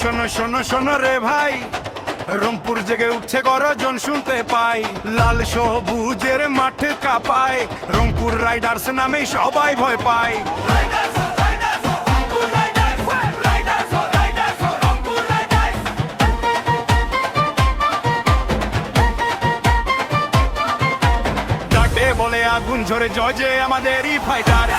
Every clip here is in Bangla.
শোনো শোনো শোনো রে ভাই, রংপুর জেগে উঠছে গর্জন শুনতে পাই, লাল সবুজের মাঠে কাঁপায়, রংপুর রাইডার্স নামে সবাই ভয় পায়। ডাকে বলে আগুন ঝরে জয় যে আমাদেরই ফাইটার।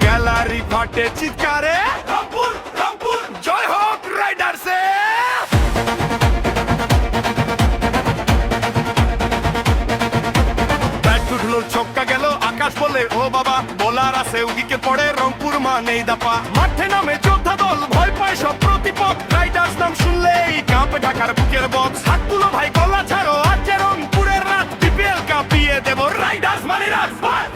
গ্যালারি ফাটে চিৎকারে রংপুর রংপুর জয় হোক রাইডার্সে। ব্যাট উঠলো ছক্কা গেল আকাশ বলে ও বাবা, বোলার আছে উইকেট পড়ে রংপুর মানেই দাপা। মাঠে নামে যোদ্ধা দল ভয় পায় সব প্রতিপক্ষ, রাইডার্স নাম শুনলেই কাঁপে ঢাকার বুকের বক্স। হাত তুলো ভাই গলা ছাড়ো আজ যে রংপুরের রাত, বিপিএল কাঁপিয়ে দেব রাইডার্স মানে রাজপাট।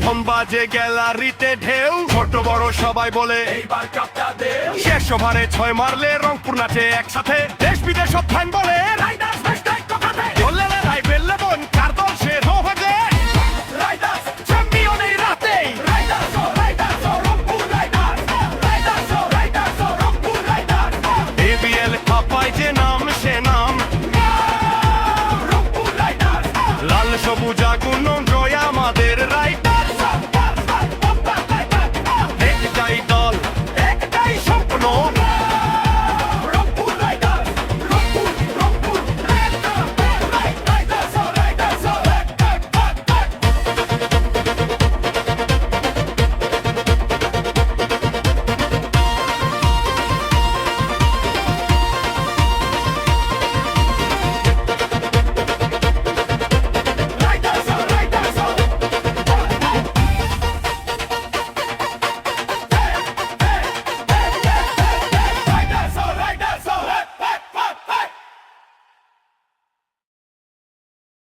ঢম বাজে গ্যালারিতে ঢেউ, ছোট বড় সবাই বলে এইবার কাপটা দে। শেষ ওভারে 6 মারলে রংপুর নাচে একসাথে, দেশ বিদেশ সব ফ্যান বলে